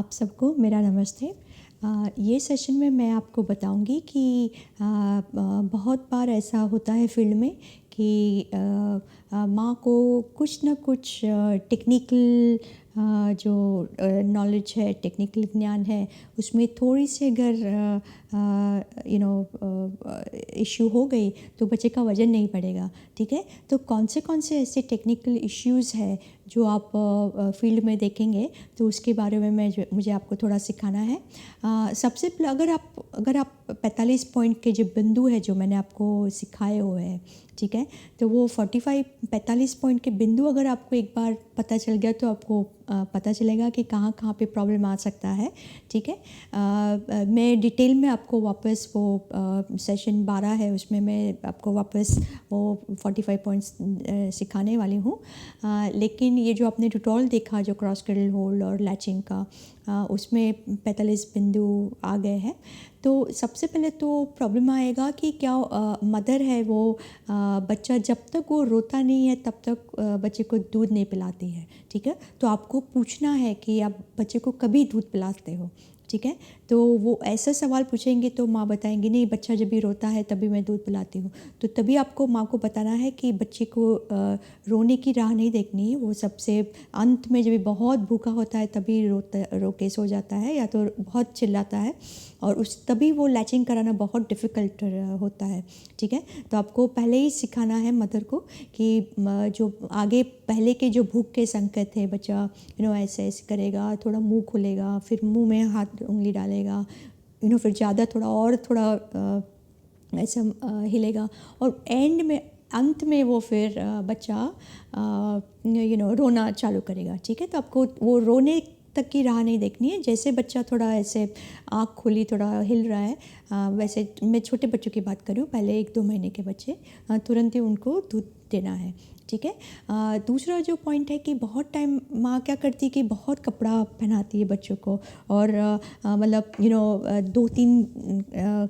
आप सबको मेरा नमस्ते। ये सेशन में मैं आपको बताऊंगी कि बहुत बार ऐसा होता है फील्ड में कि माँ को कुछ ना कुछ टेक्निकल जो नॉलेज है, टेक्निकल ज्ञान है, उसमें थोड़ी सी अगर इश्यू हो गई तो बच्चे का वज़न नहीं बढ़ेगा। ठीक है, तो कौन से ऐसे टेक्निकल इश्यूज़ है जो आप फील्ड में देखेंगे, तो उसके बारे में मुझे आपको थोड़ा सिखाना है। सबसे पहले अगर आप 45 पॉइंट के जो बिंदु है जो मैंने आपको सिखाए हुए हैं, ठीक है, तो वो 45 पॉइंट के बिंदु अगर आपको एक बार पता चल गया तो आपको पता चलेगा कि कहाँ कहाँ पे प्रॉब्लम आ सकता है। ठीक है, मैं डिटेल में आपको वापस वो सेशन 12 है उसमें मैं आपको वापस वो 45 पॉइंट्स सिखाने वाली हूँ। लेकिन ये जो आपने ट्यूटोरियल देखा जो क्रॉस क्रैडल होल्ड और लैचिंग का, उसमें 45 बिंदु आ गए हैं। तो सबसे पहले तो प्रॉब्लम आएगा कि क्या मदर है वो बच्चा जब तक वो रोता नहीं है तब तक बच्चे को दूध नहीं पिलाती है। ठीक है, तो आपको पूछना है कि आप बच्चे को कभी दूध पिलाते हो। ठीक है, तो वो ऐसा सवाल पूछेंगे तो माँ बताएंगी नहीं, बच्चा जब भी रोता है तभी मैं दूध पिलाती हूँ। तो तभी आपको माँ को बताना है कि बच्चे को रोने की राह नहीं देखनी है। वो सबसे अंत में जब बहुत भूखा होता है तभी रो के सो जाता है या तो बहुत चिल्लाता है, और तभी वो लैचिंग कराना बहुत डिफ़िकल्ट होता है। ठीक है, तो आपको पहले ही सिखाना है मदर को कि जो आगे पहले के जो भूख के संकेत है, बच्चा ऐसे ऐसे करेगा, थोड़ा मुंह खोलेगा, फिर मुंह में हाथ उंगली डालेगा, फिर ज़्यादा थोड़ा ऐसा हिलेगा, और अंत में वो फिर बच्चा रोना चालू करेगा। ठीक है, तो आपको वो रोने तक की राह नहीं देखनी है। जैसे बच्चा थोड़ा ऐसे आँख खुली थोड़ा हिल रहा है, वैसे मैं छोटे बच्चों की बात करूँ, पहले 1-2 महीने के बच्चे, तुरंत ही उनको दूध देना है। ठीक है, दूसरा जो पॉइंट है कि बहुत टाइम माँ क्या करती है कि बहुत कपड़ा पहनाती है बच्चों को, और मतलब 2-3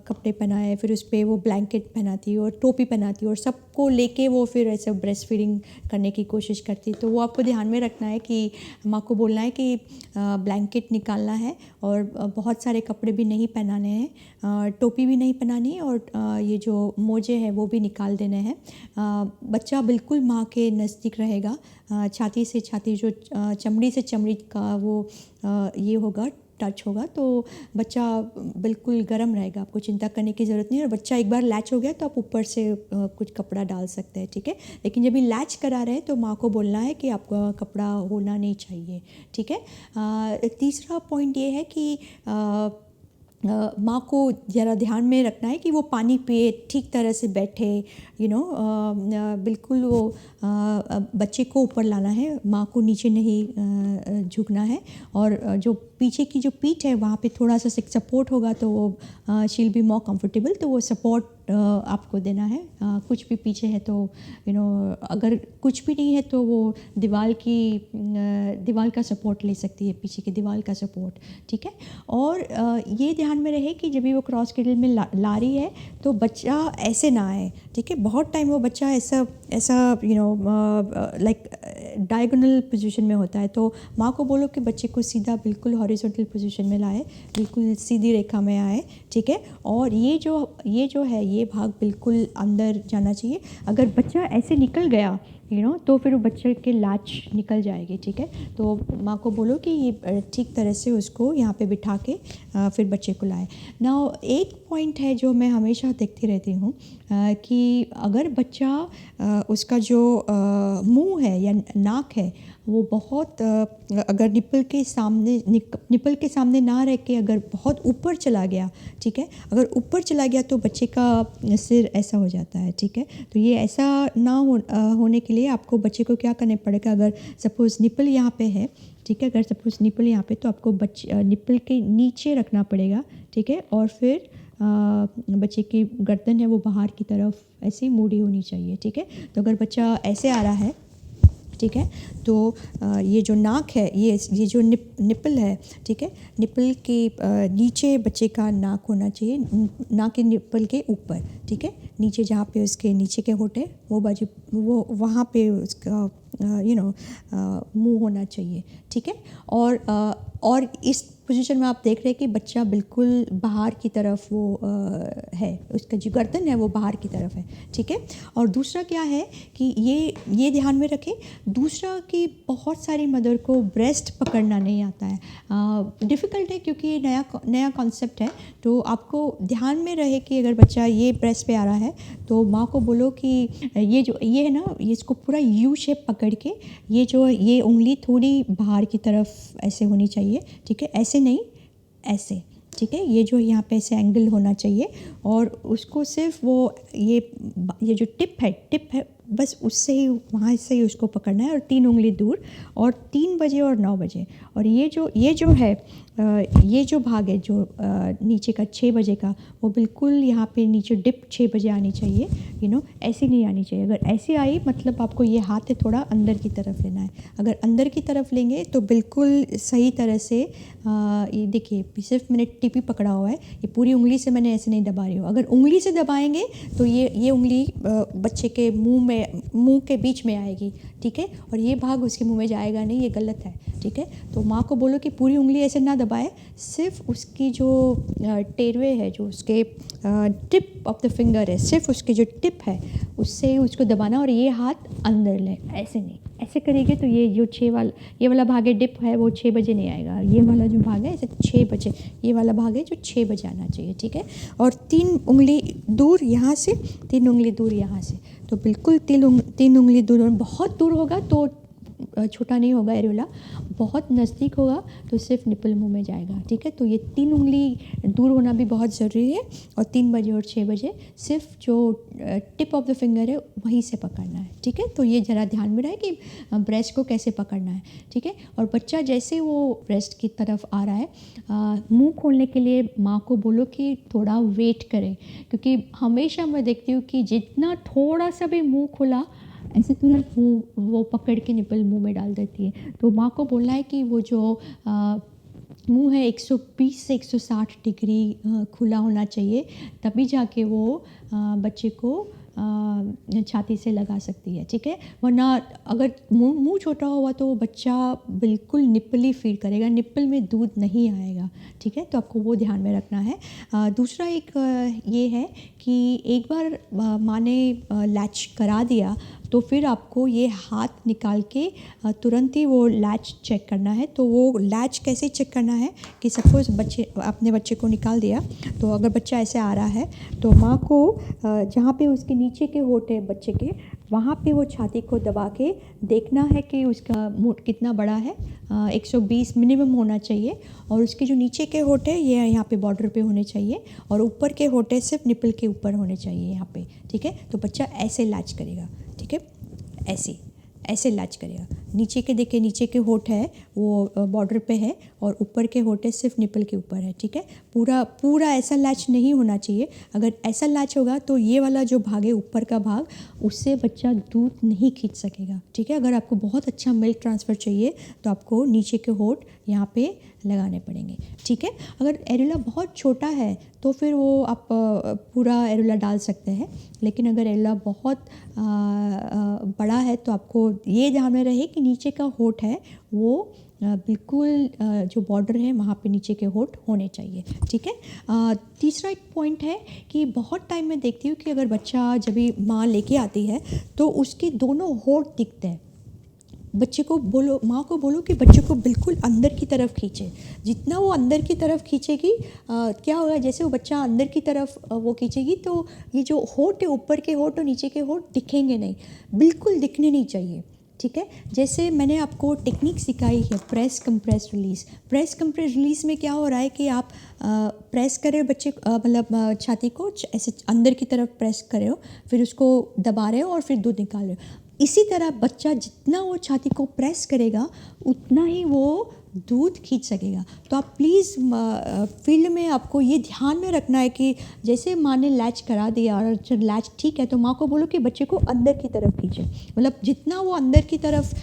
कपड़े पहनाए, फिर उस पर वो ब्लैंकेट पहनाती है और टोपी पहनाती है, और सबको लेके वो फिर ऐसे ब्रेस्ट फीडिंग करने की कोशिश करती है। तो वो आपको ध्यान में रखना है कि माँ को बोलना है कि ब्लैंकेट निकालना है, और बहुत सारे कपड़े भी नहीं पहनाने हैं, टोपी भी नहीं पहनानी है, और ये जो मोजे हैं वो भी निकाल देने हैं। बच्चा बिल्कुल माँ के नज़दीक रहेगा, छाती से छाती जो चमड़ी से चमड़ी का वो ये होगा, टच होगा, तो बच्चा बिल्कुल गर्म रहेगा, आपको चिंता करने की ज़रूरत नहीं है। और बच्चा एक बार लैच हो गया तो आप ऊपर से कुछ कपड़ा डाल सकते हैं। ठीक है, लेकिन जब भी लैच करा रहे हैं तो माँ को बोलना है कि आपका कपड़ा होना नहीं चाहिए। ठीक है, तीसरा पॉइंट ये है कि माँ को ज़रा ध्यान में रखना है कि वो पानी पिए, ठीक तरह से बैठे, बिल्कुल वो बच्चे को ऊपर लाना है, माँ को नीचे नहीं झुकना है, और जो पीछे की जो पीठ है वहाँ पे थोड़ा सा सपोर्ट होगा तो वो शील बी मोर कंफर्टेबल, तो वो सपोर्ट आपको देना है। कुछ भी पीछे है तो अगर कुछ भी नहीं है तो वो दीवार का सपोर्ट ले सकती है, पीछे की दीवार का सपोर्ट। ठीक है, और ये ध्यान में रहे कि जब भी वो क्रॉस क्रैडल में ला रही है तो बच्चा ऐसे ना आए। ठीक है, बहुत टाइम वो बच्चा ऐसा लाइक डायगोनल पोजीशन में होता है, तो माँ को बोलो कि बच्चे को सीधा बिल्कुल हॉरिजॉन्टल पोजीशन में लाए, बिल्कुल सीधी रेखा में आए। ठीक है, और ये जो है ये भाग बिल्कुल अंदर जाना चाहिए। अगर बच्चा ऐसे निकल गया तो फिर वो बच्चे के लाच निकल जाएगी। ठीक है, तो माँ को बोलो कि ये ठीक तरह से उसको यहाँ पे बिठा के फिर बच्चे को लाए ना। एक पॉइंट है जो मैं हमेशा देखती रहती हूँ कि अगर बच्चा उसका जो मुंह है या नाक है वो बहुत अगर निप्पल के सामने ना रह के अगर बहुत ऊपर चला गया, ठीक है, अगर ऊपर चला गया तो बच्चे का सिर ऐसा हो जाता है। ठीक है, तो ये ऐसा ना होने के लिए आपको बच्चे को क्या करना पड़ेगा, अगर सपोज़ निप्पल यहाँ पे है, ठीक है, अगर सपोज़ निप्पल यहाँ पे, तो आपको निप्पल के नीचे रखना पड़ेगा। ठीक है, और फिर बच्चे की गर्दन है वो बाहर की तरफ ऐसे मुड़ी होनी चाहिए। ठीक है, तो अगर बच्चा ऐसे आ रहा है, ठीक है, तो ये जो नाक है, ये जो निप्पल है, ठीक है, निप्पल के नीचे बच्चे का नाक होना चाहिए, नाक के निप्पल के ऊपर। ठीक है, नीचे जहाँ पे उसके नीचे के होठे वो बाजू वो वहाँ पे उसका मुंह होना चाहिए। ठीक है, और पोजीशन में आप देख रहे हैं कि बच्चा बिल्कुल बाहर की तरफ वो है, उसका जो गर्दन है वो बाहर की तरफ है, ठीक है। और दूसरा क्या है कि ये ध्यान में रखें। दूसरा कि बहुत सारी मदर को ब्रेस्ट पकड़ना नहीं आता है, डिफ़िकल्ट है क्योंकि ये नया कॉन्सेप्ट है। तो आपको ध्यान में रहे कि अगर बच्चा ये ब्रेस्ट पे आ रहा है तो माँ को बोलो कि ये है ना, ये इसको पूरा यू शेप पकड़ के ये उंगली थोड़ी बाहर की तरफ ऐसे होनी चाहिए, ठीक है, ऐसे नहीं, ऐसे, ठीक है। ये जो यहाँ पे ऐसे एंगल होना चाहिए और उसको सिर्फ ये जो टिप है बस उससे ही, वहाँ से ही उसको पकड़ना है और 3 उंगली दूर, और 3 बजे और 9 बजे। और ये जो है ये जो भाग है जो नीचे का 6 बजे का, वो बिल्कुल यहाँ पे नीचे डिप 6 बजे आनी चाहिए, ऐसी नहीं आनी चाहिए। अगर ऐसी आई मतलब आपको ये हाथ है थोड़ा अंदर की तरफ लेना है। अगर अंदर की तरफ लेंगे तो बिल्कुल सही तरह से ये देखिए सिर्फ मैंने टिप ही पकड़ा हुआ है, ये पूरी उंगली से मैंने ऐसे नहीं दबा रही हूँ। अगर उंगली से दबाएंगे तो ये उंगली बच्चे के मुंह के बीच में आएगी, ठीक है, और ये भाग उसके मुंह में जाएगा नहीं, ये गलत है, ठीक है। तो माँ को बोलो कि पूरी उंगली ऐसे ना दबाए, सिर्फ उसकी जो टेरवे है, जो उसके टिप ऑफ द फिंगर है, सिर्फ उसकी जो टिप है उससे उसको दबाना, और ये हाथ अंदर ले, ऐसे नहीं, ऐसे करेंगे तो ये जो ये वाला भाग है डिप है वो 6 बजे नहीं आएगा। ये वाला जो भाग है ऐसे 6 बजे, ये वाला भाग है जो 6 बजे आना चाहिए, ठीक है। और 3 उंगली दूर यहाँ से, 3 उंगली दूर यहाँ से, तो बिल्कुल 3 उंगली दूर। बहुत दूर होगा तो छोटा नहीं होगा एरियोला, बहुत नज़दीक होगा तो सिर्फ निपल मुंह में जाएगा, ठीक है। तो ये 3 उंगली दूर होना भी बहुत ज़रूरी है, और 3 बजे और 6 बजे सिर्फ जो टिप ऑफ द फिंगर है वहीं से पकड़ना है, ठीक है। तो ये ज़रा ध्यान में रहे कि ब्रेस्ट को कैसे पकड़ना है, ठीक है। और बच्चा जैसे वो ब्रेस्ट की तरफ आ रहा है, मुंह खोलने के लिए माँ को बोलो कि थोड़ा वेट करें, क्योंकि हमेशा मैं देखती हूँ कि जितना थोड़ा सा भी मुँह खुला ऐसे तुरंत वो पकड़ के निपल मुंह में डाल देती है। तो माँ को बोलना है कि वो जो मुंह है 120 से 160 डिग्री खुला होना चाहिए, तभी जाके वो बच्चे को छाती से लगा सकती है, ठीक है। वरना अगर मुंह छोटा हुआ तो वो बच्चा बिल्कुल निप्पल ही फीड करेगा, निप्पल में दूध नहीं आएगा, ठीक है। तो आपको वो ध्यान में रखना है। दूसरा एक ये है कि एक बार माँ ने लैच करा दिया तो फिर आपको ये हाथ निकाल के तुरंत ही वो लैच चेक करना है। तो वो लैच कैसे चेक करना है कि सपोज़ अपने बच्चे को निकाल दिया, तो अगर बच्चा ऐसे आ रहा है तो माँ को जहाँ पे उसके नीचे के होंठ है बच्चे के, वहाँ पे वो छाती को दबा के देखना है कि उसका मुंह कितना बड़ा है, 120 मिनिमम होना चाहिए, और उसके जो नीचे के होंठ है ये यहाँ पे बॉर्डर पे होने चाहिए, और ऊपर के होंठ सिर्फ निपल के ऊपर होने चाहिए यहाँ पे, ठीक है। तो बच्चा ऐसे लैच करेगा, ठीक है, ऐसे लैच करेगा। नीचे के देखिए, नीचे के होंठ है वो बॉर्डर पे है, और ऊपर के होंठ सिर्फ निपल के ऊपर है, ठीक है। पूरा ऐसा लैच नहीं होना चाहिए। अगर ऐसा लैच होगा तो ये वाला जो भाग है ऊपर का भाग, उससे बच्चा दूध नहीं खींच सकेगा, ठीक है। अगर आपको बहुत अच्छा मिल्क ट्रांसफ़र चाहिए तो आपको नीचे के होंठ यहाँ पे लगाने पड़ेंगे, ठीक है। अगर एरेला बहुत छोटा है तो फिर वो आप पूरा एरेला डाल सकते हैं, लेकिन अगर एरेला बहुत बड़ा है तो आपको ये ध्यान में रहे कि नीचे का होंठ है वो बिल्कुल जो बॉर्डर है वहाँ पे नीचे के होंठ होने चाहिए, ठीक है। तीसरा एक पॉइंट है कि बहुत टाइम में देखती हूँ कि अगर बच्चा जब भी माँ लेके आती है तो उसके दोनों होंठ दिखते हैं। बच्चे को बोलो, माँ को बोलो कि बच्चे को बिल्कुल अंदर की तरफ खींचे। जितना वो अंदर की तरफ खींचेगी क्या होगा, जैसे वो बच्चा अंदर की तरफ वो खींचेगी तो ये जो होंठ है, ऊपर के होंठ और नीचे के होंठ दिखेंगे नहीं, बिल्कुल दिखने नहीं चाहिए, ठीक है। जैसे मैंने आपको टेक्निक सिखाई है press compress release. Press compress release में क्या हो रहा है कि आप प्रेस करे बच्चे मतलब छाती को ऐसे अंदर की तरफ प्रेस करे हो, फिर उसको दबा रहे हो और फिर दूध निकाल रहे हो। इसी तरह बच्चा जितना वो छाती को प्रेस करेगा उतना ही वो दूध खींच सकेगा। तो आप प्लीज़ फील्ड में आपको ये ध्यान में रखना है कि जैसे माँ ने लैच करा दिया और जब लैच ठीक है तो माँ को बोलो कि बच्चे को अंदर की तरफ खींचे, मतलब जितना वो अंदर की तरफ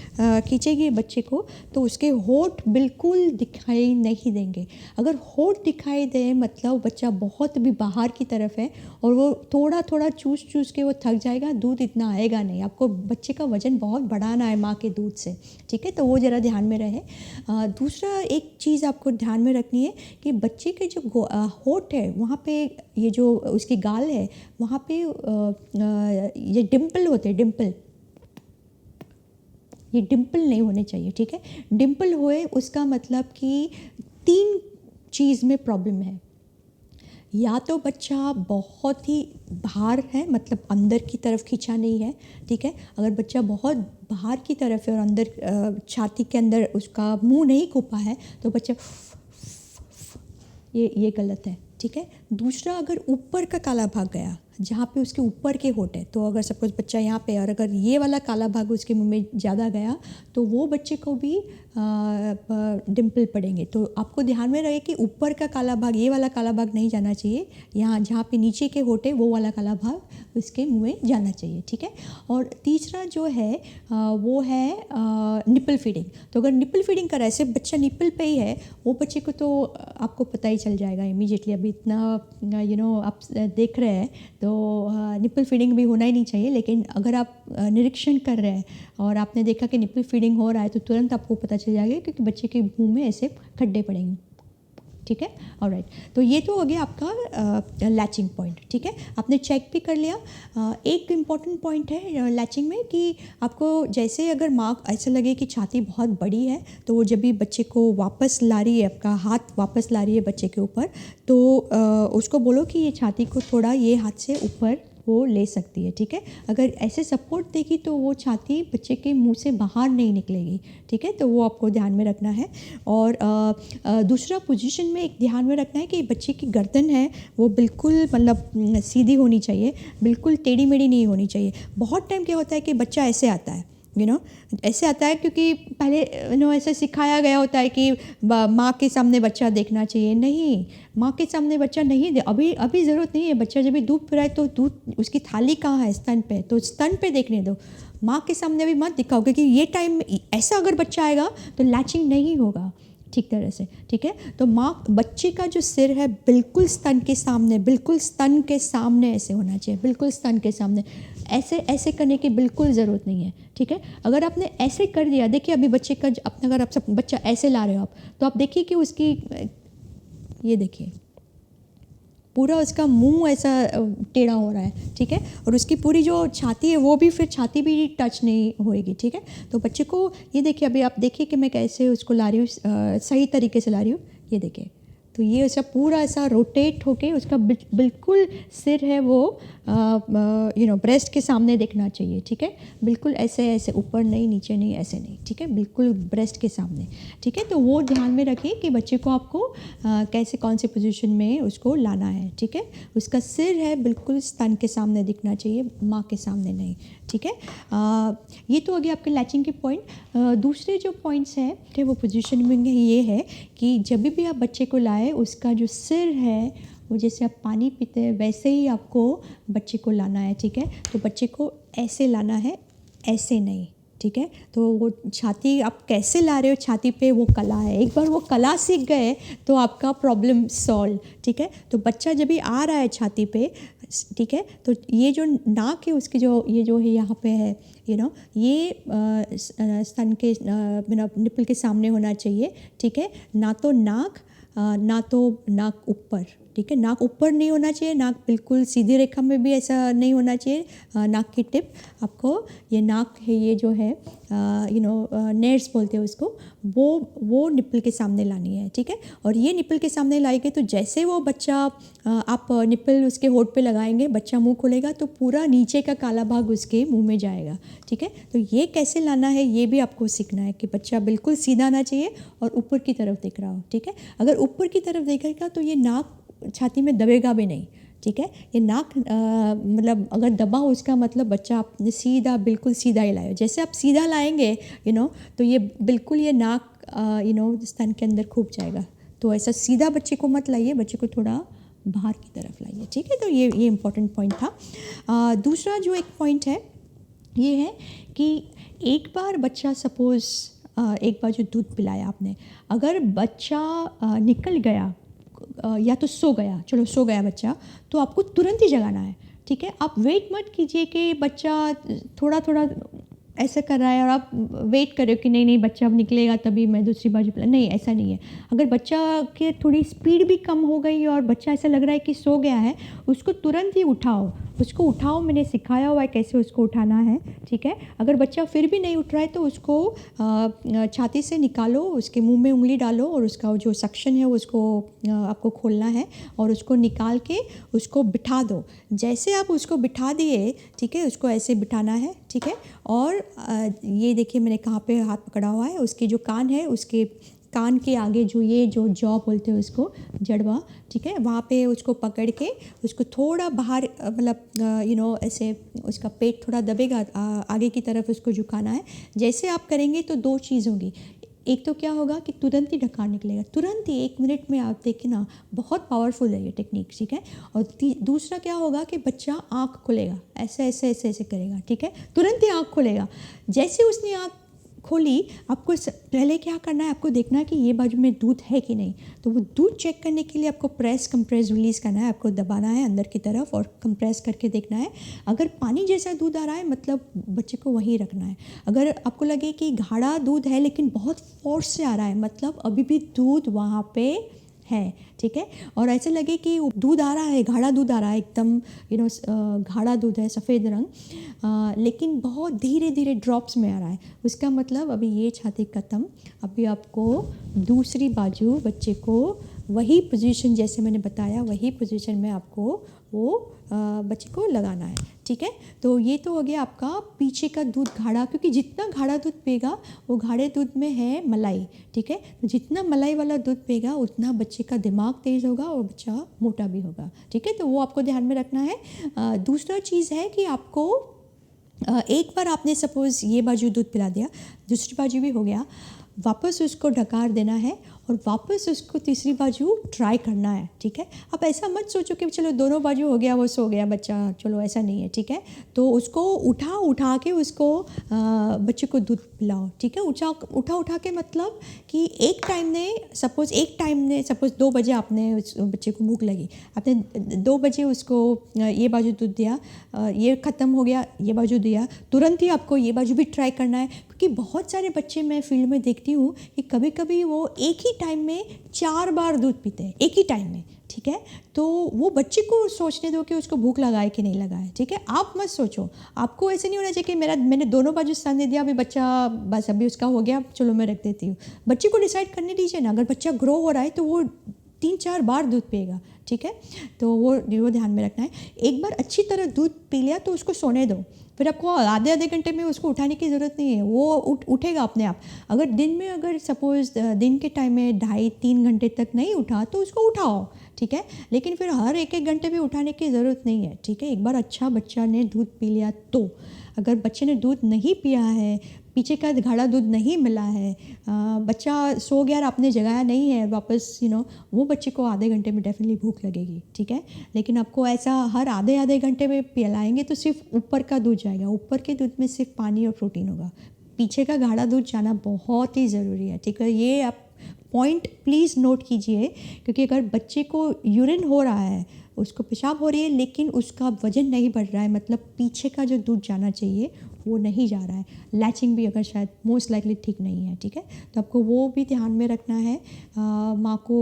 खींचेगी बच्चे को तो उसके होंठ बिल्कुल दिखाई नहीं देंगे। अगर होंठ दिखाई दे मतलब बच्चा बहुत भी बाहर की तरफ है और वो थोड़ा थोड़ा चूस के वो थक जाएगा, दूध इतना आएगा नहीं। आपको बच्चे का वज़न बहुत बढ़ाना है माँ के दूध से, ठीक है। तो वो ज़रा ध्यान में रहे। दूसरा एक चीज़ आपको ध्यान में रखनी है कि बच्चे के जो होंठ है वहाँ पे, ये जो उसकी गाल है वहाँ पे ये डिम्पल होते हैं, डिम्पल, ये डिम्पल नहीं होने चाहिए, ठीक है। डिम्पल होए उसका मतलब कि 3 चीज़ में प्रॉब्लम है। या तो बच्चा बहुत ही बाहर है, मतलब अंदर की तरफ खींचा नहीं है, ठीक है। अगर बच्चा बहुत बाहर की तरफ है और अंदर छाती के अंदर उसका मुंह नहीं खुपा है तो बच्चा ये गलत है, ठीक है। दूसरा, अगर ऊपर का काला भाग गया जहाँ पे उसके ऊपर के होंठ है, तो अगर सपोज बच्चा यहाँ पे और अगर ये वाला काला भाग उसके मुंह में ज़्यादा गया तो वो बच्चे को भी डिम्पल पड़ेंगे। तो आपको ध्यान में रहे कि ऊपर का काला भाग, ये वाला काला भाग नहीं जाना चाहिए, यहाँ जहाँ पे नीचे के होंठ है वो वाला काला भाग उसके मुंह में जाना चाहिए, ठीक है। और तीसरा जो है वो है निपल फीडिंग। तो अगर निपल फीडिंग कर रहा है, सिर्फ बच्चा निपल पे ही है, वो बच्चे को तो आपको पता ही चल जाएगा इमीडिएटली। अभी इतना आप देख रहे हैं तो निपल फीडिंग भी होना ही नहीं चाहिए। लेकिन अगर आप निरीक्षण कर रहे हैं और आपने देखा कि निपल फीडिंग हो रहा है तो तुरंत आपको पता चल जाएगा क्योंकि बच्चे के मुंह में ऐसे खड्डे पड़ेंगे, ठीक है। ऑलराइट, तो ये तो हो गया आपका लैचिंग पॉइंट, ठीक है। आपने चेक भी कर लिया। एक इम्पॉर्टेंट पॉइंट है लैचिंग में कि आपको जैसे अगर माँ ऐसा लगे कि छाती बहुत बड़ी है तो वो जब भी बच्चे को वापस ला रही है, आपका हाथ वापस ला रही है बच्चे के ऊपर, तो उसको बोलो कि ये छाती को थोड़ा ये हाथ से ऊपर वो ले सकती है, ठीक है। अगर ऐसे सपोर्ट देगी तो वो छाती बच्चे के मुंह से बाहर नहीं निकलेगी, ठीक है। तो वो आपको ध्यान में रखना है। और दूसरा पोजीशन में एक ध्यान में रखना है कि बच्चे की गर्दन है वो बिल्कुल मतलब सीधी होनी चाहिए, बिल्कुल टेढ़ी मेढ़ी नहीं होनी चाहिए। बहुत टाइम क्या होता है कि बच्चा ऐसे आता है, ऐसे आता है क्योंकि पहले ऐसे सिखाया गया होता है कि माँ के सामने बच्चा देखना चाहिए। नहीं, माँ के सामने बच्चा नहीं अभी ज़रूरत नहीं है। बच्चा जब भी दूध पिलाए तो दूध उसकी थाली कहाँ है, स्तन पे, तो स्तन पे देखने दो, माँ के सामने भी मत दिखाओ क्योंकि ये टाइम ऐसा अगर बच्चा आएगा तो लैचिंग नहीं होगा ठीक तरह से, ठीक है। तो माँ बच्चे का जो सिर है बिल्कुल स्तन के सामने, बिल्कुल स्तन के सामने ऐसे होना चाहिए, बिल्कुल स्तन के सामने। ऐसे करने की बिल्कुल ज़रूरत नहीं है, ठीक है। अगर आपने ऐसे कर दिया, देखिए अभी बच्चे का अपना अगर आप सब बच्चा ऐसे ला रहे हो आप, तो आप देखिए कि उसकी ये देखिए पूरा उसका मुंह ऐसा टेढ़ा हो रहा है, ठीक है। और उसकी पूरी जो छाती है वो भी फिर छाती भी टच नहीं होएगी, ठीक है। तो बच्चे को ये देखिए, अभी आप देखिए कि मैं कैसे उसको ला रही हूँ, सही तरीके से ला रही हूँ, ये देखिए। तो ये ऐसा पूरा ऐसा रोटेट होके उसका बिल्कुल सिर है वो ब्रेस्ट के सामने देखना चाहिए, ठीक है। बिल्कुल ऐसे ऊपर नहीं, नीचे नहीं, ऐसे नहीं, ठीक है, बिल्कुल ब्रेस्ट के सामने, ठीक है। तो वो ध्यान में रखिए कि बच्चे को आपको कैसे कौन से पोजीशन में उसको लाना है, ठीक है। उसका सिर है बिल्कुल स्तन के सामने दिखना चाहिए, माँ के सामने नहीं, ठीक है। ये तो हो गया आपके लैचिंग के पॉइंट। दूसरे जो पॉइंट्स हैं कि वो पोजीशन में ये है कि जब भी आप बच्चे को लाए उसका जो सिर है वो जैसे आप पानी पीते हैं वैसे ही आपको बच्चे को लाना है, ठीक है। तो बच्चे को ऐसे लाना है, ऐसे नहीं, ठीक है। तो वो छाती आप कैसे ला रहे हो, छाती पे वो कला है, एक बार वो कला सीख गए तो आपका प्रॉब्लम सॉल्व, ठीक है। तो बच्चा जब भी आ रहा है छाती पे, ठीक है, तो ये जो नाक है उसकी जो ये जो है यहाँ पे है ये स्तन के निपल के सामने होना चाहिए, ठीक है। ना तो नाक ऊपर, ठीक है, नाक ऊपर नहीं होना चाहिए, नाक बिल्कुल सीधी रेखा में भी ऐसा नहीं होना चाहिए। नाक की टिप आपको ये नाक है, ये जो है नेर्स बोलते हैं उसको, वो निपल के सामने लानी है, ठीक है। और ये निपल के सामने लाएंगे तो जैसे वो बच्चा आप निपल उसके होठ पे लगाएंगे, बच्चा मुंह खोलेगा तो पूरा नीचे का काला भाग उसके मुंह में जाएगा, ठीक है। तो ये कैसे लाना है ये भी आपको सीखना है कि बच्चा बिल्कुल सीधा आना चाहिए और ऊपर की तरफ देख रहा हो, ठीक है। अगर ऊपर की तरफ देखेगा तो ये नाक छाती में दबेगा भी नहीं, ठीक है। ये नाक मतलब अगर दबा हो उसका मतलब बच्चा आपने सीधा बिल्कुल सीधा ही लाया। जैसे आप सीधा लाएंगे तो ये बिल्कुल ये नाक स्तन के अंदर खूब जाएगा। तो ऐसा सीधा बच्चे को मत लाइए, बच्चे को थोड़ा बाहर की तरफ लाइए, ठीक है। तो ये इम्पोर्टेंट पॉइंट था। दूसरा जो एक पॉइंट है ये है कि एक बार बच्चा सपोज़ एक बार जो दूध पिलाया आपने, अगर बच्चा निकल गया या तो सो गया बच्चा, तो आपको तुरंत ही जगाना है, ठीक है। आप वेट मत कीजिए कि बच्चा थोड़ा थोड़ा ऐसा कर रहा है और आप वेट कर रहे हो कि नहीं नहीं बच्चा अब निकलेगा तभी मैं दूसरी बाजू पिला, नहीं ऐसा नहीं है। अगर बच्चा की थोड़ी स्पीड भी कम हो गई और बच्चा ऐसा लग रहा है कि सो गया है, उसको तुरंत ही उठाओ, उसको उठाओ, मैंने सिखाया हुआ है कैसे उसको उठाना है, ठीक है। अगर बच्चा फिर भी नहीं उठ रहा है तो उसको छाती से निकालो, उसके मुंह में उंगली डालो और उसका जो सक्शन है उसको आपको खोलना है और उसको निकाल के उसको बिठा दो। जैसे आप उसको बिठा दिए, ठीक है, उसको ऐसे बिठाना है, ठीक है। और ये देखिए मैंने कहाँ पे हाथ पकड़ा हुआ है, उसके जो कान है उसके कान के आगे जो ये जो जॉ बोलते हैं उसको, जड़वा, ठीक है, वहाँ पे उसको पकड़ के उसको थोड़ा बाहर मतलब ऐसे उसका पेट थोड़ा दबेगा, आगे की तरफ उसको झुकाना है। जैसे आप करेंगे तो दो चीज़ होगी, एक तो क्या होगा कि तुरंत ही ढक्कन निकलेगा, तुरंत ही 1 मिनट में आप देखिए ना, बहुत पावरफुल है ये टेक्निक, ठीक है। और दूसरा क्या होगा कि बच्चा आँख खोलेगा, ऐसे ऐसे ऐसे ऐसे करेगा, ठीक है, तुरंत ही आँख खोलेगा। जैसे उसने आँख खोली, आपको पहले क्या करना है, आपको देखना है कि ये बाजू में दूध है कि नहीं। तो वो दूध चेक करने के लिए आपको कंप्रेस रिलीज़ करना है, आपको दबाना है अंदर की तरफ और कंप्रेस करके देखना है। अगर पानी जैसा दूध आ रहा है मतलब बच्चे को वहीं रखना है। अगर आपको लगे कि गाढ़ा दूध है लेकिन बहुत फोर्स से आ रहा है मतलब अभी भी दूध वहाँ पे है, ठीक है। और ऐसे लगे कि दूध आ रहा है, गाढ़ा दूध आ रहा है, एकदम गाढ़ा दूध है, सफ़ेद रंग, लेकिन बहुत धीरे धीरे ड्रॉप्स में आ रहा है, उसका मतलब अभी ये छाती ख़त्म। अभी आपको दूसरी बाजू बच्चे को वही पोजीशन जैसे मैंने बताया, वही पोजीशन में आपको वो बच्चे को लगाना है, ठीक है। तो ये तो हो गया आपका पीछे का दूध गाढ़ा, क्योंकि जितना गाढ़ा दूध पिएगा वो गाढ़े दूध में है मलाई, ठीक है। तो जितना मलाई वाला दूध पिएगा उतना बच्चे का दिमाग तेज़ होगा और बच्चा मोटा भी होगा, ठीक है। तो वो आपको ध्यान में रखना है। दूसरा चीज़ है कि आपको एक बार आपने सपोज़ ये बाजू दूध पिला दिया, दूसरी बाजू भी हो गया, वापस उसको ढकार देना है और वापस उसको तीसरी बाजू ट्राई करना है, ठीक है। आप ऐसा मत सोचो कि चलो दोनों बाजू हो गया, वो सो गया बच्चा, चलो ऐसा नहीं है, ठीक है। तो उसको उठा के उसको बच्चे को दूध पिलाओ, ठीक है। उठा के मतलब कि एक टाइम ने सपोज़ 2 बजे आपने उस बच्चे को भूख लगी, आपने 2 बजे उसको ये बाजू दूध दिया, ये ख़त्म हो गया, ये बाजू दिया, तुरंत ही आपको ये बाजू भी ट्राई करना है। क्योंकि बहुत सारे बच्चे मैं फील्ड में देखती हूँ कि कभी कभी वो एक ही टाइम में 4 बार दूध पीते हैं, एक ही टाइम में, ठीक है। तो वो बच्चे को सोचने दो कि उसको भूख लगाए कि नहीं लगाए, ठीक है। आप मत सोचो, आपको ऐसे नहीं होना चाहिए कि मैंने दोनों बाजू स्थान दे दिया, अभी बच्चा बस अभी उसका हो गया, चलो मैं रख देती हूँ। बच्चे को डिसाइड करने दीजिए ना, अगर बच्चा ग्रो हो रहा है तो वो 3-4 बार दूध पिएगा, ठीक है। तो वो ध्यान में रखना है। एक बार अच्छी तरह दूध पी लिया तो उसको सोने दो, फिर आपको आधे घंटे में उसको उठाने की ज़रूरत नहीं है, वो उठेगा अपने आप। अगर दिन में अगर सपोज़ दिन के टाइम में 2.5-3 घंटे तक नहीं उठा तो उसको उठाओ, ठीक है। लेकिन फिर हर एक घंटे में उठाने की ज़रूरत नहीं है, ठीक है। एक बार अच्छा बच्चा ने दूध पी लिया तो, अगर बच्चे ने दूध नहीं पिया है, पीछे का गाढ़ा दूध नहीं मिला है, बच्चा सो गया और आपने जगाया नहीं है वापस, वो बच्चे को आधे घंटे में डेफिनेटली भूख लगेगी, ठीक है। लेकिन आपको ऐसा हर आधे घंटे में पिलाएंगे तो सिर्फ ऊपर का दूध जाएगा, ऊपर के दूध में सिर्फ पानी और प्रोटीन होगा, पीछे का गाढ़ा दूध जाना बहुत ही ज़रूरी है, ठीक है। ये आप पॉइंट प्लीज़ नोट कीजिए, क्योंकि अगर बच्चे को यूरिन हो रहा है, उसको पेशाब हो रही है लेकिन उसका वज़न नहीं बढ़ रहा है, मतलब पीछे का जो दूध जाना चाहिए वो नहीं जा रहा है, लैचिंग भी अगर शायद मोस्ट लाइकली ठीक नहीं है, ठीक है। तो आपको वो भी ध्यान में रखना है। माँ को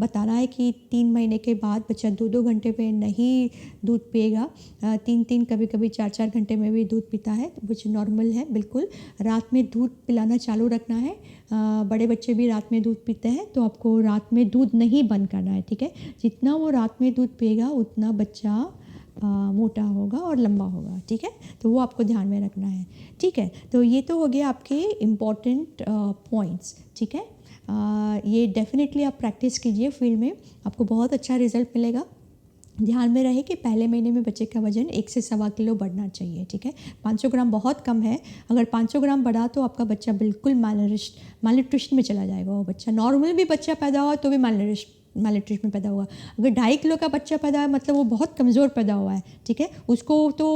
बताना है कि 3 महीने के बाद बच्चा 2-2 घंटे में नहीं दूध पिएगा, 3-3 कभी कभी 4-4 घंटे में भी दूध पीता है, which नॉर्मल है बिल्कुल। रात में दूध पिलाना चालू रखना है, बड़े बच्चे भी रात में दूध पीते हैं तो आपको रात में दूध नहीं बंद करना है, ठीक है। जितना वो रात में दूध पिएगा उतना बच्चा मोटा होगा और लंबा होगा, ठीक है। तो वो आपको ध्यान में रखना है, ठीक है। तो ये तो हो गया आपके इम्पॉर्टेंट पॉइंट्स, ठीक है। ये डेफिनेटली आप प्रैक्टिस कीजिए फील्ड में, आपको बहुत अच्छा रिजल्ट मिलेगा। ध्यान में रहे कि पहले महीने में बच्चे का वजन 1 से 1.25 किलो बढ़ना चाहिए, ठीक है। 500 ग्राम बहुत कम है, अगर 500 ग्राम बढ़ा तो आपका बच्चा बिल्कुल मालन्यूट्रिशन में चला जाएगा। वो बच्चा नॉर्मल भी बच्चा पैदा हुआ तो भी मालन्यूट्रिशन में पैदा हुआ। अगर 2.5 किलो का बच्चा पैदा है मतलब वो बहुत कमज़ोर पैदा हुआ है, ठीक है। उसको तो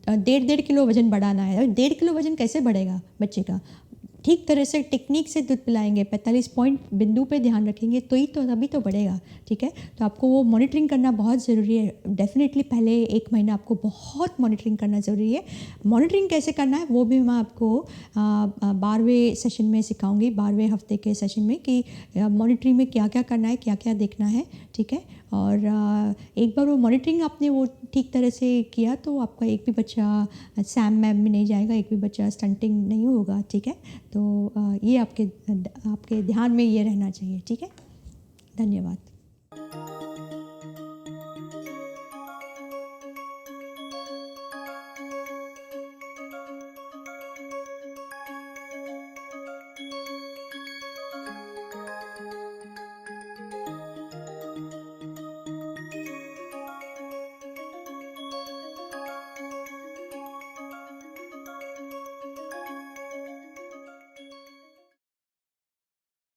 1.5 किलो वज़न बढ़ाना है, 1.5 किलो वज़न कैसे बढ़ेगा बच्चे का, ठीक तरह से टेक्निक से दूध पिलाएंगे, 45 पॉइंट बिंदु पे ध्यान रखेंगे तो ही तो तभी तो बढ़ेगा। ठीक है, तो आपको वो मॉनिटरिंग करना बहुत ज़रूरी है। डेफिनेटली पहले 1 महीना आपको बहुत मॉनिटरिंग करना ज़रूरी है। मॉनिटरिंग कैसे करना है वो भी मैं आपको 12वें सेशन में सिखाऊंगी, 12वें हफ्ते के सेशन में, कि मॉनिटरिंग में क्या क्या करना है, क्या क्या देखना है। ठीक है, और एक बार वो मॉनिटरिंग आपने वो ठीक तरह से किया तो आपका एक भी बच्चा सैम मैम में नहीं जाएगा, एक भी बच्चा स्टंटिंग नहीं होगा। ठीक है, तो ये आपके ध्यान में ये रहना चाहिए। ठीक है, धन्यवाद।